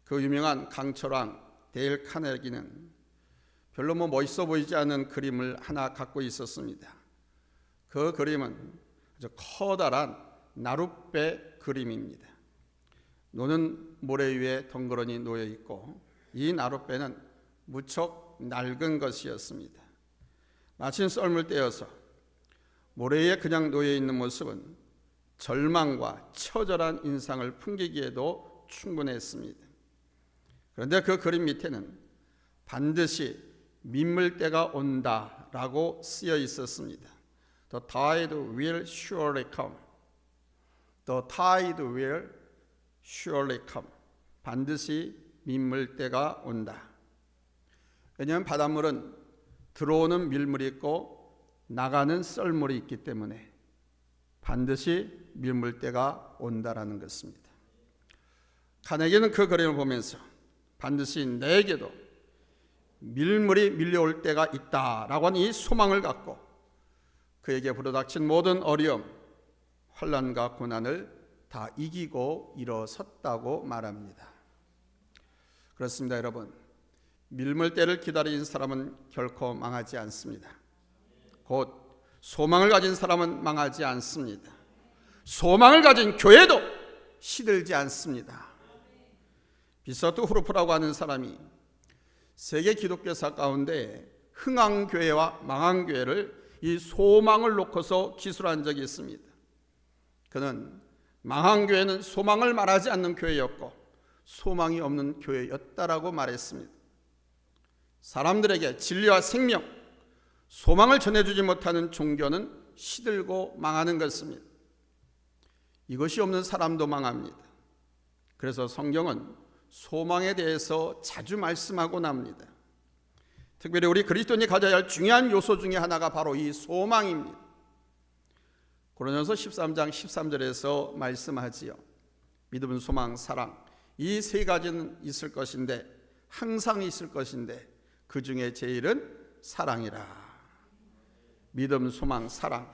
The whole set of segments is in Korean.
그 유명한 강철왕 데일 카네기는 별로 멋있어 보이지 않는 그림을 하나 갖고 있었습니다. 그 그림은 아주 커다란 나룻배 그림입니다. 노는 모래 위에 덩그러니 놓여 있고 이 나룻배는 무척 낡은 것이었습니다. 마침 썰물 떼어서 모래 위에 그냥 놓여 있는 모습은 절망과 처절한 인상을 풍기기에도 충분했습니다. 그런데 그 그림 밑에는 반드시 민물 때가 온다라고 쓰여 있었습니다. The tide will surely come. The tide will surely come. 반드시 민물 때가 온다. 왜냐하면 바닷물은 들어오는 밀물이 있고 나가는 썰물이 있기 때문에 반드시 밀물 때가 온다라는 것입니다. 카네기는 그 그림을 보면서 반드시 내게도 밀물이 밀려올 때가 있다라고 하는 이 소망을 갖고 그에게 불어닥친 모든 어려움, 환난과 고난을 다 이기고 일어섰다고 말합니다. 그렇습니다, 여러분. 밀물 때를 기다린 사람은 결코 망하지 않습니다. 곧 소망을 가진 사람은 망하지 않습니다. 소망을 가진 교회도 시들지 않습니다. 비서트 후르프라고 하는 사람이 세계 기독교사 가운데 흥한 교회와 망한 교회를 이 소망을 놓고서 기술한 적이 있습니다. 그는 망한 교회는 소망을 말하지 않는 교회였고 소망이 없는 교회였다라고 말했습니다. 사람들에게 진리와 생명, 소망을 전해주지 못하는 종교는 시들고 망하는 것입니다. 이것이 없는 사람도 망합니다. 그래서 성경은 소망에 대해서 자주 말씀하고 납니다. 특별히 우리 그리스도인이 가져야 할 중요한 요소 중에 하나가 바로 이 소망입니다. 고린도전서 13장 13절에서 말씀하지요. 믿음, 소망, 사랑, 이 세 가지는 있을 것인데 항상 있을 것인데 그 중에 제일은 사랑이라. 믿음, 소망, 사랑.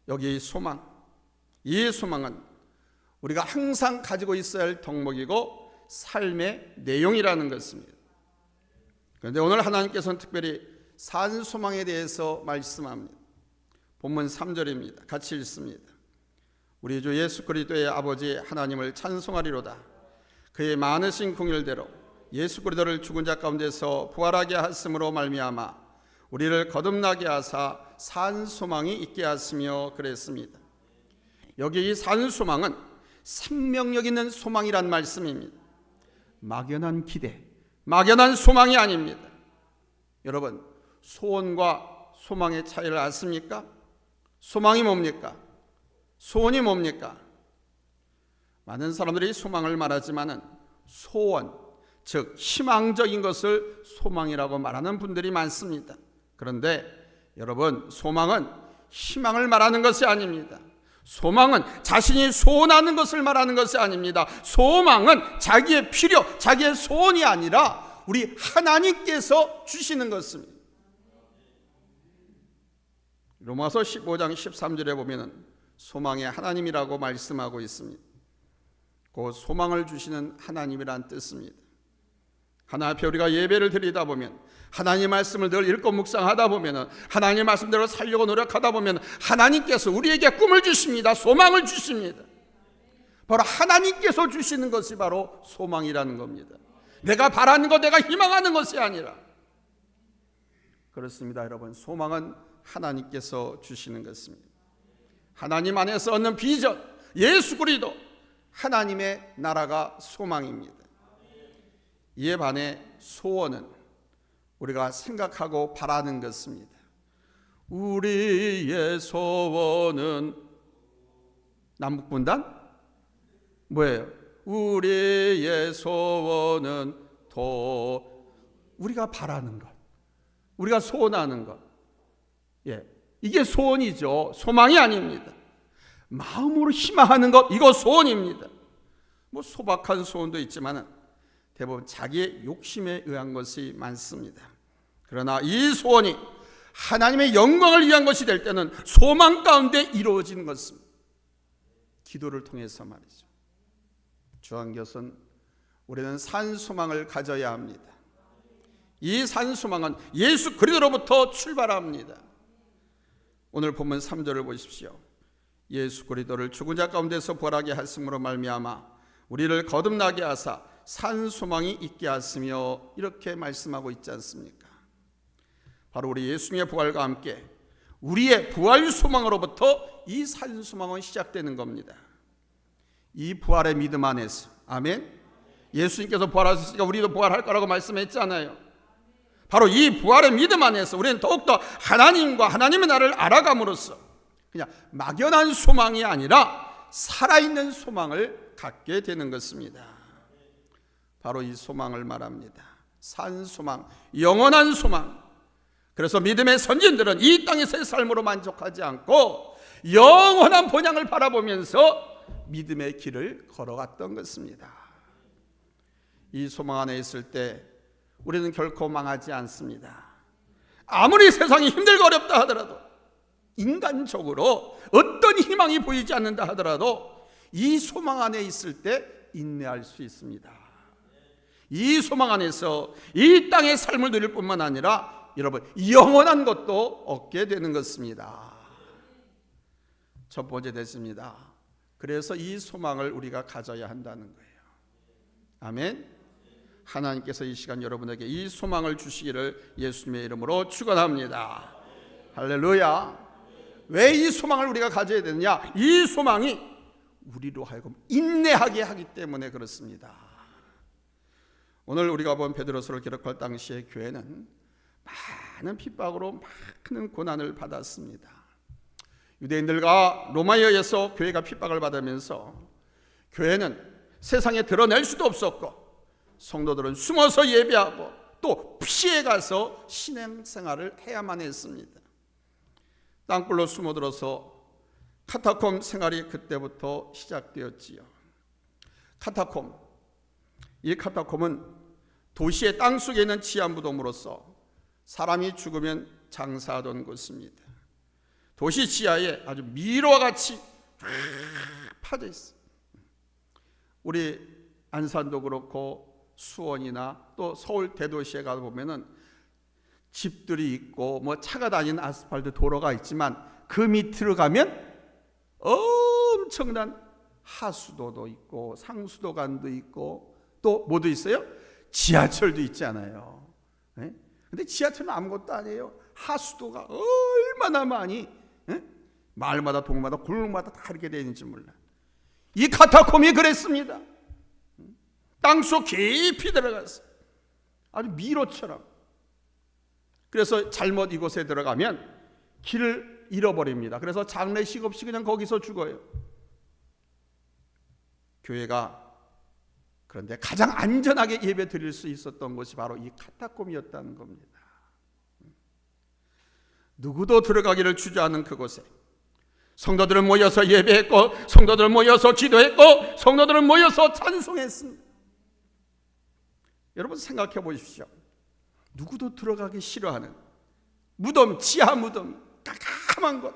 여기 소망, 이 소망은 우리가 항상 가지고 있어야 할 덕목이고 삶의 내용이라는 것입니다. 그런데 오늘 하나님께서는 특별히 산 소망에 대해서 말씀합니다. 본문 3절입니다. 같이 읽습니다. 우리 주 예수 그리스도의 아버지 하나님을 찬송하리로다. 그의 많으신 긍휼대로 예수 그리스도를 죽은 자 가운데서 부활하게 하심으로 말미암아 우리를 거듭나게 하사 산 소망이 있게 하시며 그랬습니다. 여기 이 산 소망은 생명력 있는 소망이란 말씀입니다. 막연한 기대, 막연한 소망이 아닙니다. 여러분, 소원과 소망의 차이를 아십니까? 소망이 뭡니까? 소원이 뭡니까? 많은 사람들이 소망을 말하지만은 소원, 즉 희망적인 것을 소망이라고 말하는 분들이 많습니다. 그런데 여러분, 소망은 희망을 말하는 것이 아닙니다. 소망은 자신이 소원하는 것을 말하는 것이 아닙니다. 소망은 자기의 필요, 자기의 소원이 아니라 우리 하나님께서 주시는 것입니다. 로마서 15장 13절에 보면 소망의 하나님이라고 말씀하고 있습니다. 그 소망을 주시는 하나님이란 뜻입니다. 하나님 앞에 우리가 예배를 드리다 보면, 하나님의 말씀을 늘 읽고 묵상하다 보면, 하나님의 말씀대로 살려고 노력하다 보면 하나님께서 우리에게 꿈을 주십니다. 소망을 주십니다. 바로 하나님께서 주시는 것이 바로 소망이라는 겁니다. 내가 바라는 것, 내가 희망하는 것이 아니라. 그렇습니다, 여러분. 소망은 하나님께서 주시는 것입니다. 하나님 안에서 얻는 비전, 예수 그리스도, 하나님의 나라가 소망입니다. 이에 반해 소원은 우리가 생각하고 바라는 것입니다. 우리의 소원은 남북분단? 뭐예요? 우리의 소원은 우리가 바라는 것, 우리가 소원하는 것, 이게 소원이죠. 소망이 아닙니다. 마음으로 희망하는 것, 이거 소원입니다. 뭐 소박한 소원도 있지만 대부분 자기의 욕심에 의한 것이 많습니다. 그러나 이 소원이 하나님의 영광을 위한 것이 될 때는 소망 가운데 이루어지는 것입니다. 기도를 통해서 말이죠. 주한 것은 우리는 산 소망을 가져야 합니다. 이 산 소망은 예수 그리스도로부터 출발합니다. 오늘 본문 3절을 보십시오. 예수 그리스도를 죽은 자 가운데서 부활하게 하심으로 말미암아 우리를 거듭나게 하사 산 소망이 있게 하시며, 이렇게 말씀하고 있지 않습니까? 바로 우리 예수님의 부활과 함께 우리의 부활 소망으로부터 이 산 소망은 시작되는 겁니다. 이 부활의 믿음 안에서, 아멘. 예수님께서 부활하셨으니까 우리도 부활할 거라고 말씀했잖아요. 바로 이 부활의 믿음 안에서 우리는 더욱더 하나님과 하나님의 나라를 알아감으로써 그냥 막연한 소망이 아니라 살아있는 소망을 갖게 되는 것입니다. 바로 이 소망을 말합니다. 산 소망, 영원한 소망. 그래서 믿음의 선진들은 이 땅에서의 삶으로 만족하지 않고 영원한 본향을 바라보면서 믿음의 길을 걸어갔던 것입니다. 이 소망 안에 있을 때 우리는 결코 망하지 않습니다. 아무리 세상이 힘들고 어렵다 하더라도, 인간적으로 어떤 희망이 보이지 않는다 하더라도 이 소망 안에 있을 때 인내할 수 있습니다. 이 소망 안에서 이 땅의 삶을 누릴 뿐만 아니라 여러분 영원한 것도 얻게 되는 것입니다. 첫 번째 됐습니다. 그래서 이 소망을 우리가 가져야 한다는 거예요. 아멘. 하나님께서 이 시간 여러분에게 이 소망을 주시기를 예수님의 이름으로 축원합니다. 할렐루야. 왜 이 소망을 우리가 가져야 되느냐? 이 소망이 우리로 하여금 인내하게 하기 때문에 그렇습니다. 오늘 우리가 본 베드로서를 기록할 당시의 교회는 많은 핍박으로 많은 고난을 받았습니다. 유대인들과 로마에 의해서 교회가 핍박을 받으면서 교회는 세상에 드러낼 수도 없었고, 성도들은 숨어서 예배하고 또 피해 가서 신앙생활을 해야만 했습니다. 땅굴로 숨어들어서 카타콤 생활이 그때부터 시작되었지요. 카타콤, 이 카타콤은 도시의 땅속에 있는 지하무덤으로서 사람이 죽으면 장사하던 곳입니다. 도시 지하에 아주 미로와 같이 파져 있어요. 우리 안산도 그렇고 수원이나 또 서울 대도시에 가다 보면은 집들이 있고 뭐 차가 다니는 아스팔트 도로가 있지만 그 밑으로 가면 엄청난 하수도도 있고 상수도관도 있고 또 뭐도 있어요? 지하철도 있잖아요. 네? 근데 지하철은 아무것도 아니에요. 하수도가 얼마나 많이, 네? 마을마다 동마다 골목마다 다 이렇게 되어 있는지 몰라. 이 카타콤이 그랬습니다. 땅속 깊이 들어가서 아주 미로처럼. 그래서 잘못 이곳에 들어가면 길을 잃어버립니다. 그래서 장례식 없이 그냥 거기서 죽어요. 교회가 그런데 가장 안전하게 예배 드릴 수 있었던 곳이 바로 이 카타콤이었다는 겁니다. 누구도 들어가기를 주저하는 그곳에 성도들은 모여서 예배했고, 성도들은 모여서 기도했고, 성도들은 모여서 찬송했습니다. 여러분 생각해 보십시오. 누구도 들어가기 싫어하는 무덤, 지하 무덤, 깜깜한 곳,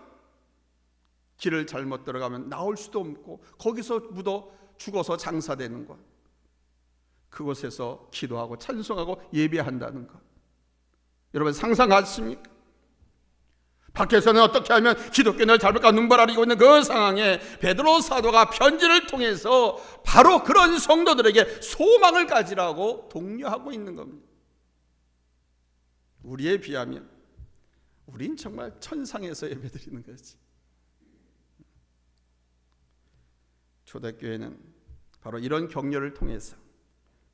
길을 잘못 들어가면 나올 수도 없고 거기서 묻어 죽어서 장사되는 곳, 그곳에서 기도하고 찬송하고 예배한다는 것, 여러분 상상하십니까? 밖에서는 어떻게 하면 기독교인을 잡을까 눈발아리고 있는 그 상황에 베드로 사도가 편지를 통해서 바로 그런 성도들에게 소망을 가지라고 독려하고 있는 겁니다. 우리에 비하면 우린 정말 천상에서 예배드리는 거지. 초대교회는 바로 이런 격려를 통해서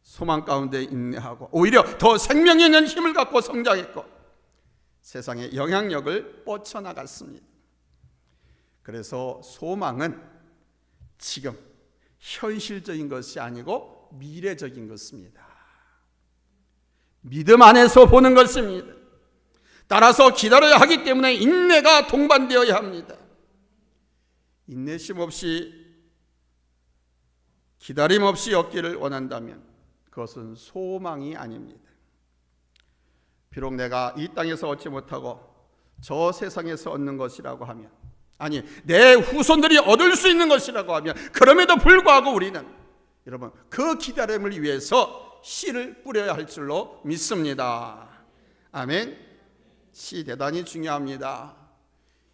소망 가운데 인내하고 오히려 더 생명이 있는 힘을 갖고 성장했고 세상의 영향력을 뻗쳐나갔습니다. 그래서 소망은 지금 현실적인 것이 아니고 미래적인 것입니다. 믿음 안에서 보는 것입니다. 따라서 기다려야 하기 때문에 인내가 동반되어야 합니다. 인내심 없이 기다림 없이 얻기를 원한다면 그것은 소망이 아닙니다. 비록 내가 이 땅에서 얻지 못하고 저 세상에서 얻는 것이라고 하면, 아니 내 후손들이 얻을 수 있는 것이라고 하면, 그럼에도 불구하고 우리는 여러분, 그 기다림을 위해서 씨를 뿌려야 할 줄로 믿습니다. 아멘. 씨 대단히 중요합니다.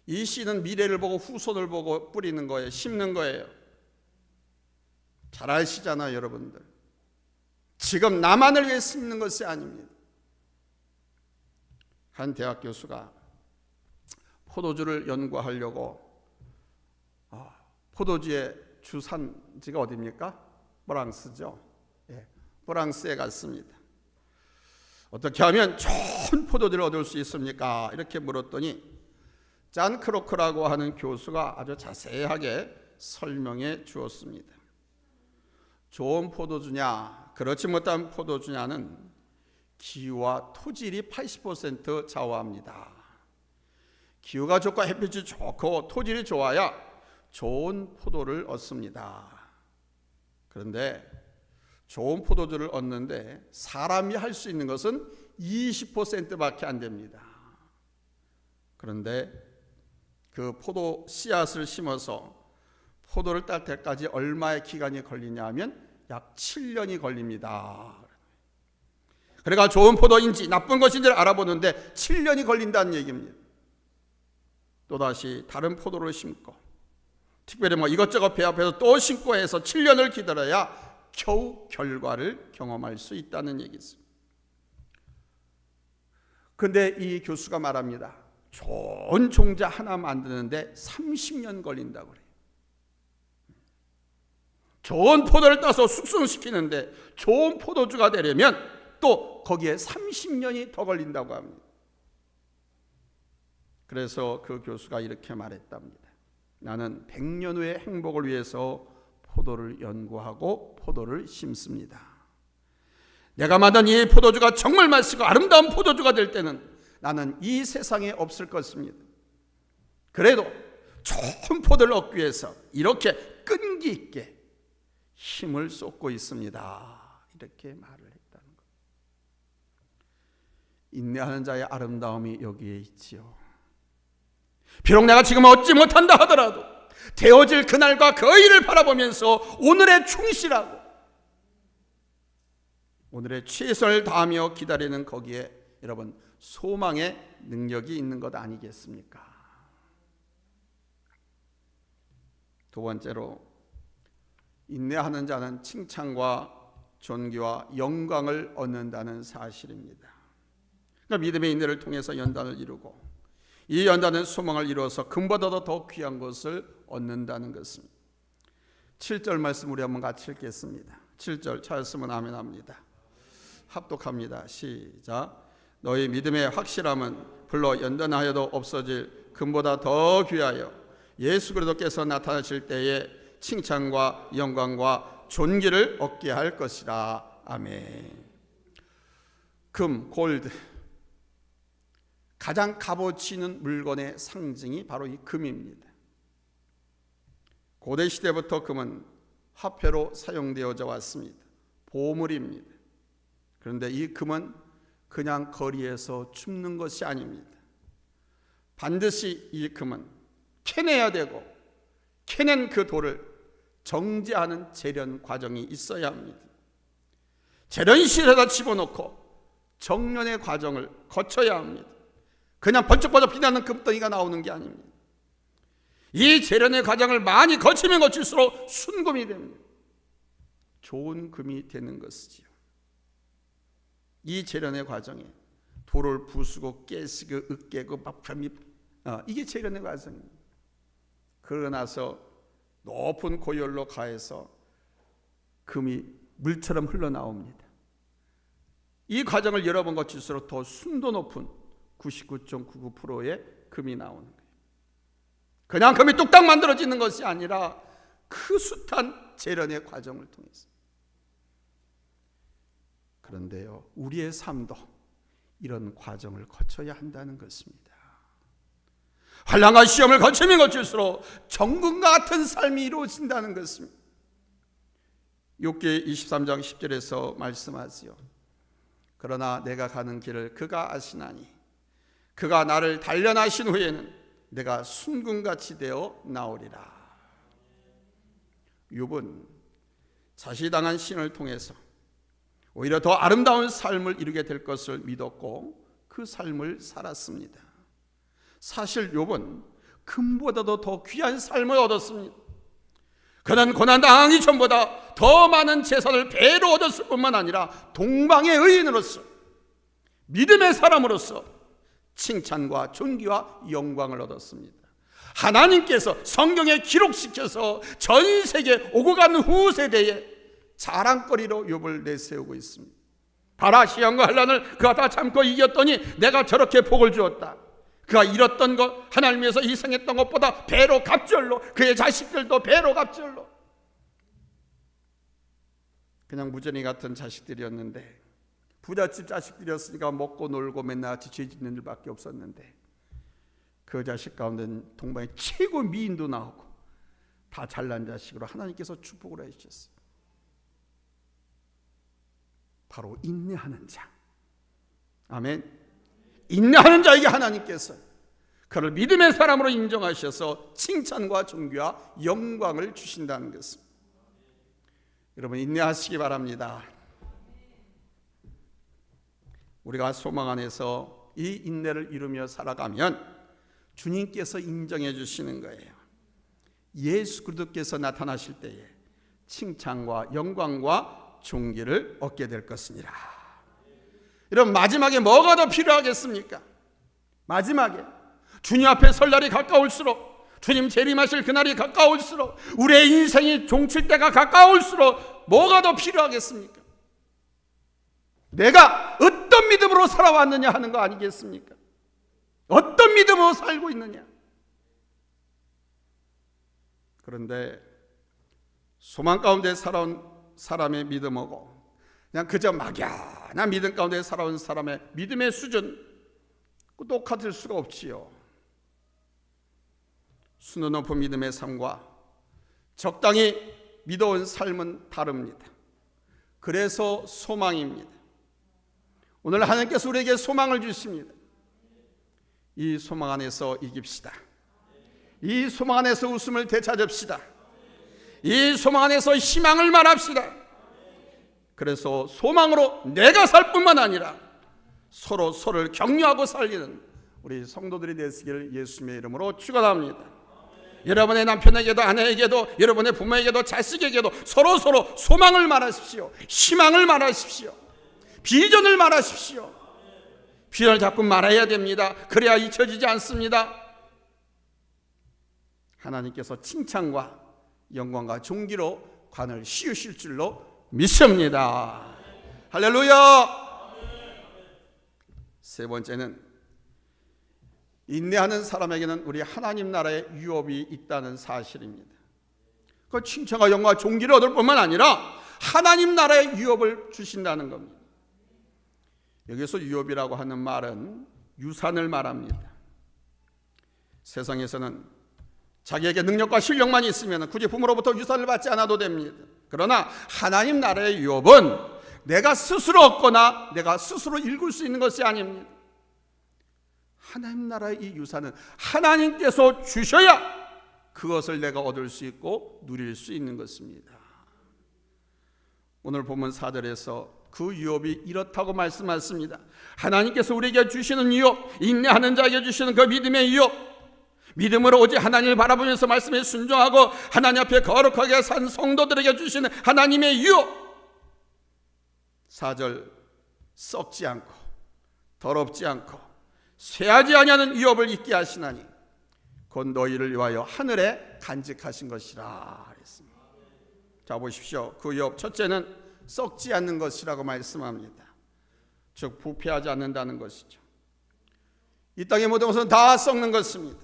이 씨는 미래를 보고 후손을 보고 뿌리는 거예요. 심는 거예요. 잘 아시잖아요, 여러분들. 지금 나만을 위해 심는 것이 아닙니다. 한 대학 교수가 포도주를 연구하려고 포도주의 주산지가 어디입니까? 프랑스죠. 예, 프랑스에 갔습니다. 어떻게 하면 좋은 포도주를 얻을 수 있습니까? 이렇게 물었더니 잔 크로크라고 하는 교수가 아주 자세하게 설명해 주었습니다. 좋은 포도주냐, 그렇지 못한 포도주냐는 기후와 토질이 80% 좌우합니다. 기후가 좋고 햇빛이 좋고 토질이 좋아야 좋은 포도를 얻습니다. 그런데 좋은 포도주를 얻는데 사람이 할 수 있는 것은 20%밖에 안 됩니다. 그런데 그 포도 씨앗을 심어서 포도를 딸 때까지 얼마의 기간이 걸리냐 하면 약 7년이 걸립니다. 그러니까 좋은 포도인지 나쁜 것인지를 알아보는데 7년이 걸린다는 얘기입니다. 또다시 다른 포도를 심고 특별히 이것저것 배합해서 또 심고 해서 7년을 기다려야 겨우 결과를 경험할 수 있다는 얘기죠. 그런데 이 교수가 말합니다. 좋은 종자 하나 만드는데 30년 걸린다고 그래요. 좋은 포도를 따서 숙성시키는데 좋은 포도주가 되려면 또 거기에 30년이 더 걸린다고 합니다. 그래서 그 교수가 이렇게 말했답니다. 나는 100년 후의 행복을 위해서 포도를 연구하고 포도를 심습니다. 내가 만든 이 포도주가 정말 맛있고 아름다운 포도주가 될 때는 나는 이 세상에 없을 것입니다. 그래도 좋은 포도를 얻기 위해서 이렇게 끈기 있게 힘을 쏟고 있습니다. 이렇게 말을 했다는 것. 인내하는 자의 아름다움이 여기에 있지요. 비록 내가 지금 얻지 못한다 하더라도 되어질 그날과 그 일을 바라보면서 오늘에 충실하고 오늘의 최선을 다하며 기다리는 거기에 여러분 소망의 능력이 있는 것 아니겠습니까? 두 번째로 인내하는 자는 칭찬과 존귀와 영광을 얻는다는 사실입니다. 그러니까 믿음의 인내를 통해서 연단을 이루고 이 연단은 소망을 이루어서 금보다도 더 귀한 것을 얻는다는 것입니다. 7절 말씀 우리 한번 같이 읽겠습니다. 7절 찾았으면 아멘 합니다. 합독합니다. 시작. 너희 믿음의 확실함은 불로 연단하여도 없어질 금보다 더 귀하여 예수 그리스도께서 나타나실 때에 칭찬과 영광과 존귀를 얻게 할 것이라. 아멘. 금, 골드, 가장 값어치 있는 물건의 상징이 바로 이 금입니다. 고대 시대부터 금은 화폐로 사용되어져 왔습니다. 보물입니다. 그런데 이 금은 그냥 거리에서 줍는 것이 아닙니다. 반드시 이 금은 캐내야 되고 캐낸 그 돌을 정제하는 재련 과정이 있어야 합니다. 재련실에다 집어넣고 정련의 과정을 거쳐야 합니다. 그냥 번쩍번쩍 빛나는 금덩이가 나오는 게 아닙니다. 이 재련의 과정을 많이 거치면 거칠수록 순금이 됩니다. 좋은 금이 되는 것이지요. 이 재련의 과정에 돌을 부수고 깨시고 으깨고 막편이 이게 재련의 과정입니다. 그러고 나서 높은 고열로 가해서 금이 물처럼 흘러나옵니다. 이 과정을 여러 번 거칠수록 더 순도 높은 99.99%의 금이 나오는 거예요. 그냥 금이 뚝딱 만들어지는 것이 아니라 그 숱한 재련의 과정을 통해서. 그런데요, 우리의 삶도 이런 과정을 거쳐야 한다는 것입니다. 환난과 시험을 거치면 거칠수록 정금과 같은 삶이 이루어진다는 것입니다. 욥기 23장 10절에서 말씀하지요. 그러나 내가 가는 길을 그가 아시나니 그가 나를 단련하신 후에는 내가 순금같이 되어 나오리라. 욥은 자신이 당한 신을 통해서 오히려 더 아름다운 삶을 이루게 될 것을 믿었고 그 삶을 살았습니다. 사실 욥은 금보다도 더 귀한 삶을 얻었습니다. 그는 고난당하기 전보다 더 많은 재산을 배로 얻었을 뿐만 아니라 동방의 의인으로서, 믿음의 사람으로서 칭찬과 존귀와 영광을 얻었습니다. 하나님께서 성경에 기록시켜서 전 세계 오고 가는 후세대에 자랑거리로 욥을 내세우고 있습니다. 봐라, 시험과 환난을 그가 다 참고 이겼더니 내가 저렇게 복을 주었다. 그가 잃었던 것, 하나님 위해서 희생했던 것보다 배로 갑절로, 그의 자식들도 배로 갑절로. 그냥 무전이 같은 자식들이었는데, 부잣집 자식들이었으니까 먹고 놀고 맨날 같이 죄 짓는 일밖에 없었는데, 그 자식 가운데는 동방의 최고 미인도 나오고 다 잘난 자식으로 하나님께서 축복을 해주셨어요. 바로 인내하는 자. 아멘. 인내하는 자에게 하나님께서 그를 믿음의 사람으로 인정하셔서 칭찬과 존귀와 영광을 주신다는 것입니다. 여러분, 인내하시기 바랍니다. 우리가 소망 안에서 이 인내를 이루며 살아가면 주님께서 인정해 주시는 거예요. 예수 그리스도께서 나타나실 때에 칭찬과 영광과 존귀를 얻게 될 것이니라. 여러분, 마지막에 뭐가 더 필요하겠습니까? 마지막에 주님 앞에 설 날이 가까울수록, 주님 재림하실 그날이 가까울수록, 우리의 인생이 종칠 때가 가까울수록 뭐가 더 필요하겠습니까? 내가 어떤 믿음으로 살아왔느냐 하는 거 아니겠습니까? 어떤 믿음으로 살고 있느냐. 그런데 소망 가운데 살아온 사람의 믿음하고 그냥 그저 막연한 믿음 가운데 살아온 사람의 믿음의 수준 똑같을 수가 없지요. 수는 높은 믿음의 삶과 적당히 믿어온 삶은 다릅니다. 그래서 소망입니다. 오늘 하나님께서 우리에게 소망을 주십니다. 이 소망 안에서 이깁시다. 이 소망 안에서 웃음을 되찾읍시다. 이 소망 안에서 희망을 말합시다. 그래서 소망으로 내가 살 뿐만 아니라 서로 서로를 격려하고 살리는 우리 성도들이 되시기를 예수님의 이름으로 축원합니다. 여러분의 남편에게도 아내에게도 여러분의 부모에게도 자식에게도 서로 소망을 말하십시오. 희망을 말하십시오. 비전을 말하십시오. 비전을 자꾸 말해야 됩니다. 그래야 잊혀지지 않습니다. 하나님께서 칭찬과 영광과 존귀로 관을 씌우실 줄로 믿습니다. 할렐루야. 세 번째는 인내하는 사람에게는 우리 하나님 나라의 유업이 있다는 사실입니다. 그 칭찬과 영광과 존귀를 얻을 뿐만 아니라 하나님 나라의 유업을 주신다는 겁니다. 여기서 유업이라고 하는 말은 유산을 말합니다. 세상에서는 자기에게 능력과 실력만 있으면 굳이 부모로부터 유산을 받지 않아도 됩니다. 그러나 하나님 나라의 유업은 내가 스스로 얻거나 내가 스스로 읽을 수 있는 것이 아닙니다. 하나님 나라의 이 유산은 하나님께서 주셔야 그것을 내가 얻을 수 있고 누릴 수 있는 것입니다. 오늘 본문 4절에서 그 유업이 이렇다고 말씀하십니다. 하나님께서 우리에게 주시는 유업, 인내하는 자에게 주시는 그 믿음의 유업, 믿음으로 오직 하나님을 바라보면서 말씀에 순종하고 하나님 앞에 거룩하게 산 성도들에게 주시는 하나님의 유업. 4절, 썩지 않고 더럽지 않고 쇠하지 아니하는 유업을 있게 하시나니 곧 너희를 위하여 하늘에 간직하신 것이라 그랬습니다. 자, 보십시오. 그 유업 첫째는 썩지 않는 것이라고 말씀합니다. 즉 부패하지 않는다는 것이죠. 이 땅의 모든 것은 다 썩는 것입니다.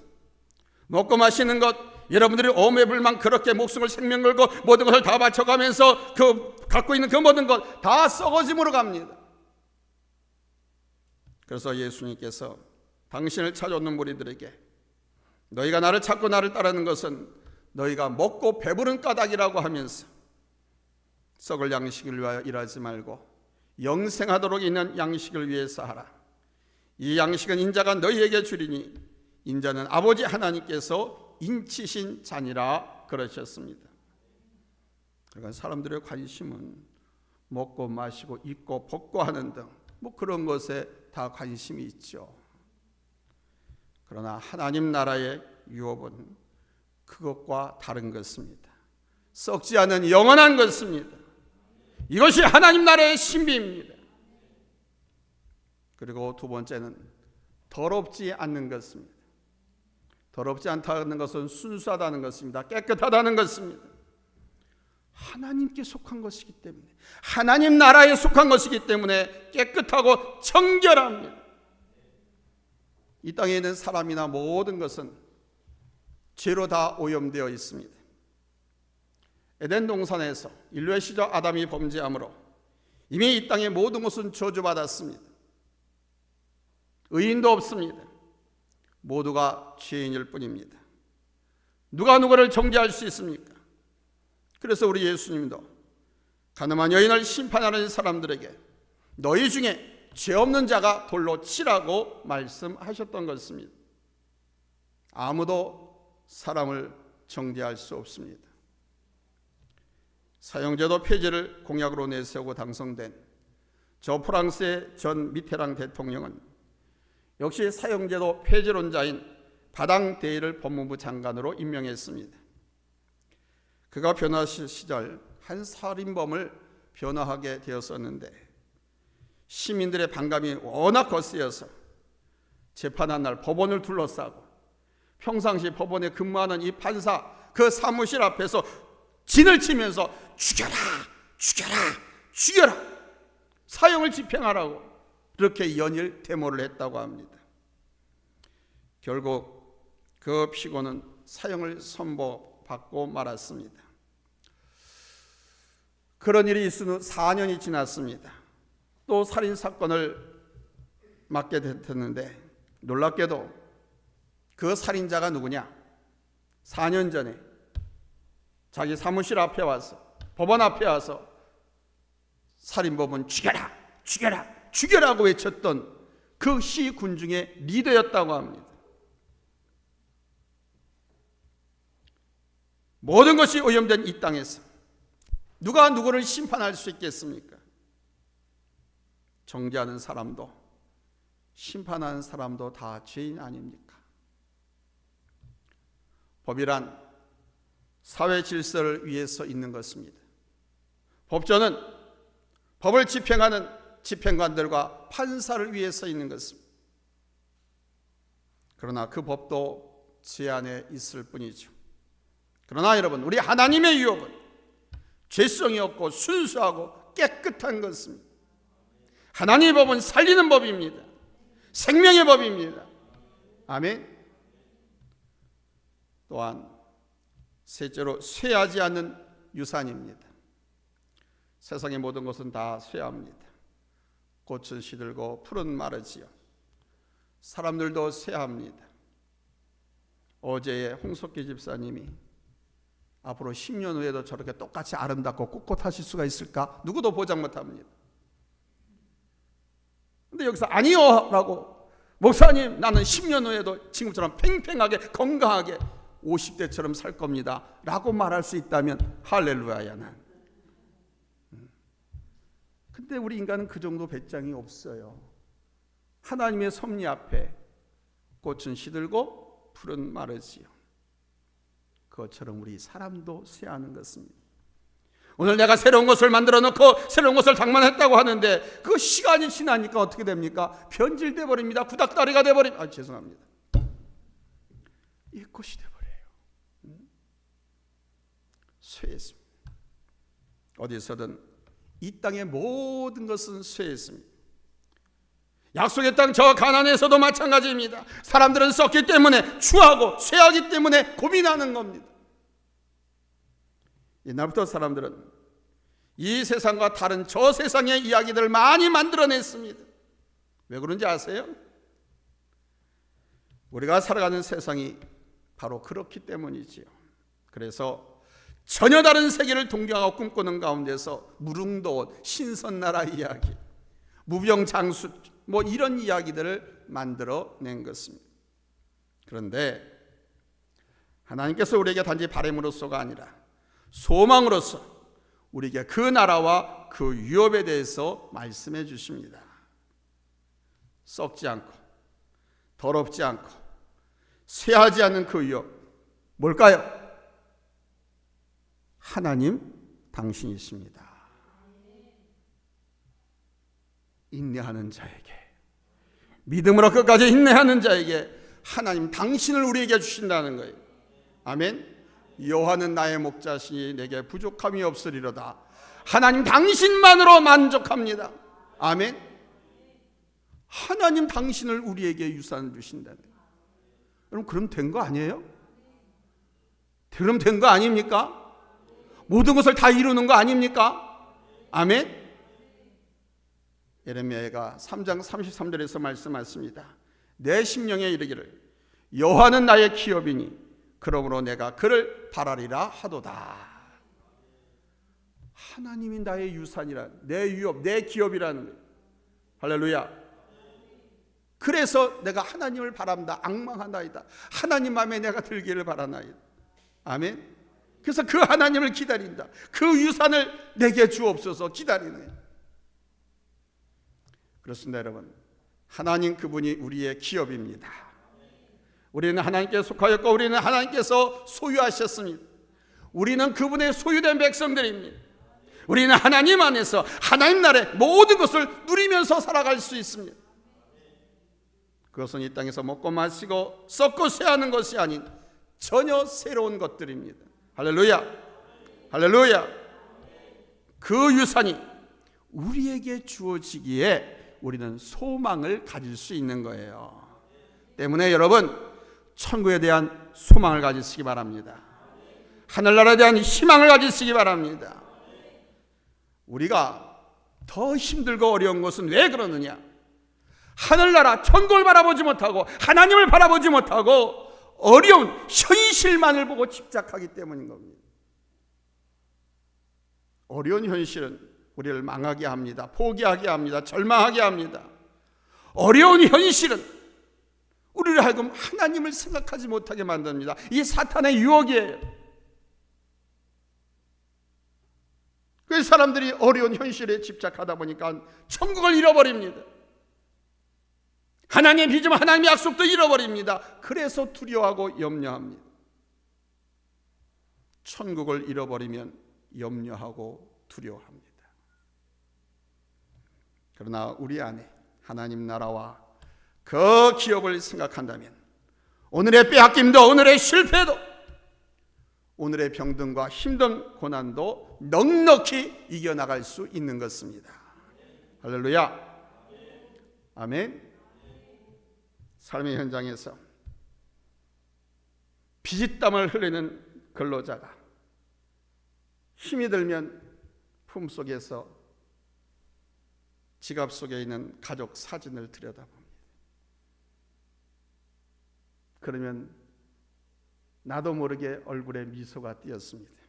먹고 마시는 것, 여러분들이 오매불망 그렇게 목숨을 생명 걸고 모든 것을 다 바쳐가면서 그 갖고 있는 그 모든 것 다 썩어짐으로 갑니다. 그래서 예수님께서 당신을 찾아오는 무리들에게 너희가 나를 찾고 나를 따르는 것은 너희가 먹고 배부른 까닭이라고 하면서 썩을 양식을 위하여 일하지 말고 영생하도록 있는 양식을 위해서 하라. 이 양식은 인자가 너희에게 주리니 인자는 아버지 하나님께서 인치신 자니라 그러셨습니다. 그러니까 사람들의 관심은 먹고 마시고 입고 벗고 하는 등 그런 것에 다 관심이 있죠. 그러나 하나님 나라의 유업은 그것과 다른 것입니다. 썩지 않은 영원한 것입니다. 이것이 하나님 나라의 신비입니다. 그리고 두 번째는 더럽지 않는 것입니다. 더럽지 않다는 것은 순수하다는 것입니다. 깨끗하다는 것입니다. 하나님께 속한 것이기 때문에, 하나님 나라에 속한 것이기 때문에 깨끗하고 정결합니다. 이 땅에 있는 사람이나 모든 것은 죄로 다 오염되어 있습니다. 에덴 동산에서 인류의 시작 아담이 범죄함으로 이미 이 땅의 모든 것은 저주받았습니다. 의인도 없습니다. 모두가 죄인일 뿐입니다. 누가 누구를 정죄할 수 있습니까? 그래서 우리 예수님도 가늠한 여인을 심판하는 사람들에게 너희 중에 죄 없는 자가 돌로 치라고 말씀하셨던 것입니다. 아무도 사람을 정죄할 수 없습니다. 사형제도 폐지를 공약으로 내세우고 당선된 저 프랑스의 전 미테랑 대통령은 역시 사형제도 폐지론자인 바당 데이를 법무부 장관으로 임명했습니다. 그가 변호하실 시절 한 살인범을 변호하게 되었었는데 시민들의 반감이 워낙 거세여서 재판한 날 법원을 둘러싸고 평상시 법원에 근무하는 이 판사 그 사무실 앞에서 진을 치면서 죽여라, 죽여라, 죽여라, 사형을 집행하라고 그렇게 연일 데모를 했다고 합니다. 결국 그 피고는 사형을 선고받고 말았습니다. 그런 일이 있은 후 4년이 지났습니다. 또 살인사건을 맡게 됐는데 놀랍게도 그 살인자가 누구냐? 4년 전에 자기 사무실 앞에 와서, 법원 앞에 와서 살인범은 죽여라, 죽여라, 죽여라고 외쳤던 그 시군중의 리더였다고 합니다. 모든 것이 오염된 이 땅에서 누가 누구를 심판할 수 있겠습니까? 정죄하는 사람도 심판하는 사람도 다 죄인 아닙니까? 법이란 사회 질서를 위해서 있는 것입니다. 법조는 법을 집행하는 집행관들과 판사를 위해서 있는 것입니다. 그러나 그 법도 제 안에 있을 뿐이죠. 그러나 여러분, 우리 하나님의 유업은 죄성이 없고 순수하고 깨끗한 것입니다. 하나님의 법은 살리는 법입니다. 생명의 법입니다. 아멘. 또한 셋째로 쇠하지 않는 유산입니다. 세상의 모든 것은 다 쇠합니다. 꽃은 시들고 풀은 마르지요. 사람들도 쇠합니다. 어제의 홍석기 집사님이 앞으로 10년 후에도 저렇게 똑같이 아름답고 꿋꿋하실 수가 있을까? 누구도 보장 못합니다. 근데 여기서 아니요 라고, 목사님 나는 10년 후에도 지금처럼 팽팽하게 건강하게 50대처럼 살 겁니다 라고 말할 수 있다면 할렐루야야. 난 근데 우리 인간은 그 정도 배짱이 없어요. 하나님의 섭리 앞에 꽃은 시들고 풀은 마르지요. 그것처럼 우리 사람도 쇠하는 것입니다. 오늘 내가 새로운 것을 만들어 놓고 새로운 것을 장만했다고 하는데 그 시간이 지나니까 어떻게 됩니까? 변질돼 버립니다. 구닥다리가 돼 버립니다. 죄송합니다. 옛것이 돼 버려요. 쇠했습니다. 어디서든 이 땅의 모든 것은 쇠했습니다. 약속의 땅 저 가나안에서도 마찬가지입니다. 사람들은 썩기 때문에, 추하고 쇠하기 때문에 고민하는 겁니다. 옛날부터 사람들은 이 세상과 다른 저 세상의 이야기들을 많이 만들어냈습니다. 왜 그런지 아세요? 우리가 살아가는 세상이 바로 그렇기 때문이지요. 그래서 전혀 다른 세계를 동경하고 꿈꾸는 가운데서 무릉도원, 신선나라 이야기, 무병장수 이런 이야기들을 만들어낸 것입니다. 그런데 하나님께서 우리에게 단지 바람으로서가 아니라 소망으로서 우리에게 그 나라와 그 유업에 대해서 말씀해 주십니다. 썩지 않고 더럽지 않고 쇠하지 않는 그 유업 뭘까요? 하나님 당신이십니다. 인내하는 자에게, 믿음으로 끝까지 인내하는 자에게 하나님 당신을 우리에게 주신다는 거예요. 아멘. 여호와는 나의 목자시니 내게 부족함이 없으리로다. 하나님 당신만으로 만족합니다. 아멘. 하나님 당신을 우리에게 유산을 주신다는 거예요. 여러분, 그럼 된 거 아니에요? 그럼 된 거 아닙니까? 모든 것을 다 이루는 거 아닙니까? 아멘. 예레미야가 3장 33절에서 말씀하십니다. 내 심령에 이르기를 여호와는 나의 기업이니 그러므로 내가 그를 바라리라 하도다. 하나님이 나의 유산이라, 내 유업, 내 기업이라는 거예요. 할렐루야. 그래서 내가 하나님을 바랍니다. 앙망하나이다. 하나님 마음에 내가 들기를 바라나이다. 아멘. 그래서 그 하나님을 기다린다. 그 유산을 내게 주옵소서 기다리는 거예요. 그렇습니다, 여러분. 하나님 그분이 우리의 기업입니다. 우리는 하나님께 속하였고 우리는 하나님께서 소유하셨습니다. 우리는 그분의 소유된 백성들입니다. 우리는 하나님 안에서 하나님 나라의 모든 것을 누리면서 살아갈 수 있습니다. 그것은 이 땅에서 먹고 마시고 썩고 쇠하는 것이 아닌 전혀 새로운 것들입니다. 할렐루야. 할렐루야. 그 유산이 우리에게 주어지기에 우리는 소망을 가질 수 있는 거예요. 때문에 여러분, 천국에 대한 소망을 가지시기 바랍니다. 하늘나라에 대한 희망을 가지시기 바랍니다. 우리가 더 힘들고 어려운 것은 왜 그러느냐? 하늘나라 천국을 바라보지 못하고 하나님을 바라보지 못하고 어려운 현실만을 보고 집착하기 때문인 겁니다. 어려운 현실은 우리를 망하게 합니다. 포기하게 합니다. 절망하게 합니다. 어려운 현실은 우리를 하여금 하나님을 생각하지 못하게 만듭니다. 이 사탄의 유혹이에요. 그래서 사람들이 어려운 현실에 집착하다 보니까 천국을 잃어버립니다. 하나님의 비전, 하나님의 약속도 잃어버립니다. 그래서 두려워하고 염려합니다. 천국을 잃어버리면 염려하고 두려워합니다. 그러나 우리 안에 하나님 나라와 그 기업을 생각한다면 오늘의 빼앗김도, 오늘의 실패도, 오늘의 병든과 힘든 고난도 넉넉히 이겨나갈 수 있는 것입니다. 할렐루야. 아멘. 삶의 현장에서 피땀을 흘리는 근로자가 힘이 들면 품속에서 지갑 속에 있는 가족 사진을 들여다봅니다. 그러면 나도 모르게 얼굴에 미소가 띄었습니다.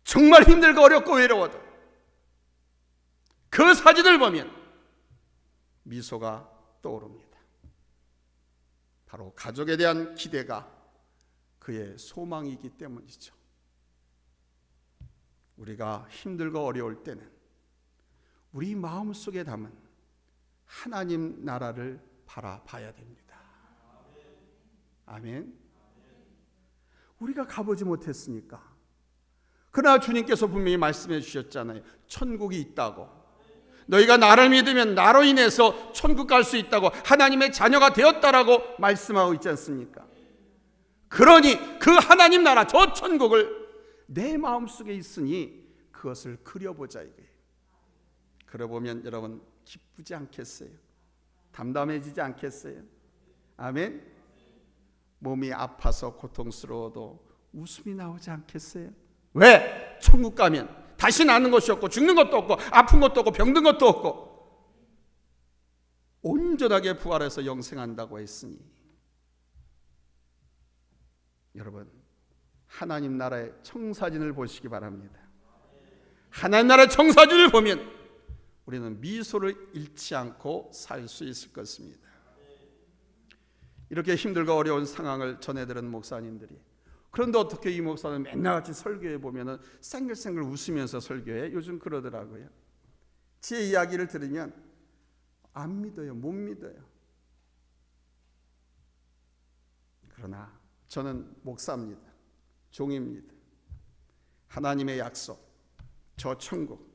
정말 힘들고 어렵고 외로워도 그 사진을 보면 미소가 떠오릅니다. 바로 가족에 대한 기대가 그의 소망이기 때문이죠. 우리가 힘들고 어려울 때는 우리 마음속에 담은 하나님 나라를 바라봐야 됩니다. 아멘. 우리가 가보지 못했으니까. 그러나 주님께서 분명히 말씀해 주셨잖아요. 천국이 있다고. 너희가 나를 믿으면 나로 인해서 천국 갈 수 있다고, 하나님의 자녀가 되었다라고 말씀하고 있지 않습니까? 그러니 그 하나님 나라, 저 천국을 내 마음속에 있으니 그것을 그려보자 이거예요. 그려보면 여러분 기쁘지 않겠어요? 담담해지지 않겠어요? 아멘. 몸이 아파서 고통스러워도 웃음이 나오지 않겠어요? 왜? 천국 가면 다시 나는 것이 없고 죽는 것도 없고 아픈 것도 없고 병든 것도 없고 온전하게 부활해서 영생한다고 했으니, 여러분 하나님 나라의 청사진을 보시기 바랍니다. 하나님 나라의 청사진을 보면 우리는 미소를 잃지 않고 살 수 있을 것입니다. 이렇게 힘들고 어려운 상황을 전해들은 목사님들이, 그런데 어떻게 이 목사는 맨날 같이 설교해 보면은 쌩글쌩글 웃으면서 설교해? 요즘 그러더라고요. 제 이야기를 들으면 안 믿어요. 못 믿어요. 그러나 저는 목사입니다. 종입니다. 하나님의 약속, 저 천국.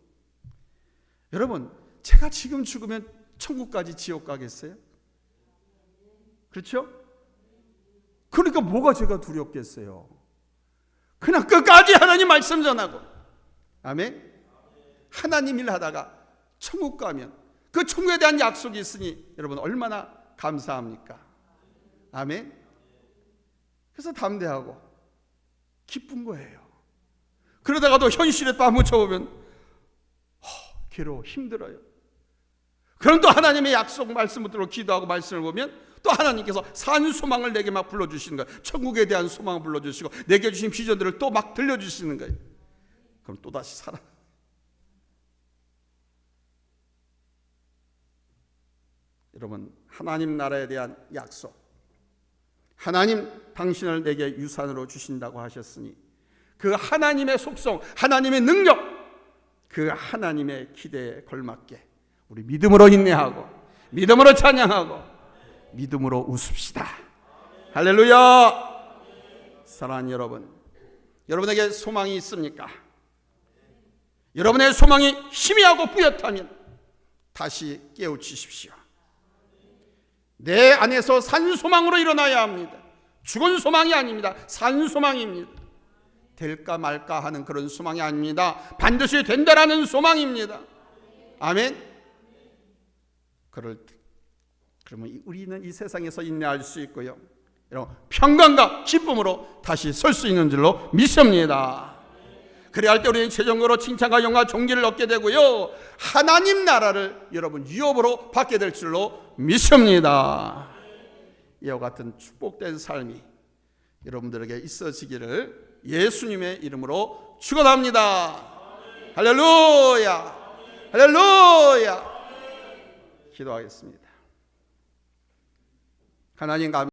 여러분, 제가 지금 죽으면 천국까지 지옥 가겠어요? 그렇죠? 그러니까 뭐가 제가 두렵겠어요? 그냥 끝까지 하나님 말씀 전하고, 아멘? 하나님 일 하다가 천국 가면 그 천국에 대한 약속이 있으니 여러분 얼마나 감사합니까? 아멘? 그래서 담대하고 기쁜 거예요. 그러다가도 현실에 또 묻혀보면 괴로워, 힘들어요. 그럼 또 하나님의 약속 말씀을 들어 기도하고 말씀을 보면 또 하나님께서 산 소망을 내게 막 불러주시는 거예요. 천국에 대한 소망을 불러주시고 내게 주신 비전들을 또 막 들려주시는 거예요. 그럼 또다시 살아. 여러분, 하나님 나라에 대한 약속, 하나님 당신을 내게 유산으로 주신다고 하셨으니 그 하나님의 속성, 하나님의 능력, 그 하나님의 기대에 걸맞게 우리 믿음으로 인내하고 믿음으로 찬양하고 믿음으로 웃읍시다. 할렐루야. 사랑하는 여러분, 여러분에게 소망이 있습니까? 여러분의 소망이 희미하고 뿌옇다면 다시 깨우치십시오. 내 안에서 산 소망으로 일어나야 합니다. 죽은 소망이 아닙니다. 산 소망입니다. 될까 말까 하는 그런 소망이 아닙니다. 반드시 된다라는 소망입니다. 아멘. 그러면 우리는 이 세상에서 인내할 수 있고요, 여러분, 평강과 기쁨으로 다시 설 수 있는 줄로 믿습니다. 그래야 할 때 우리는 최종적으로 칭찬과 영광 존귀를 얻게 되고요, 하나님 나라를 여러분 유업으로 받게 될 줄로 믿습니다. 이와 같은 축복된 삶이 여러분들에게 있어지기를 예수님의 이름으로 축원합니다. 할렐루야. 할렐루야. 기도하겠습니다. 하나님 감사합니다.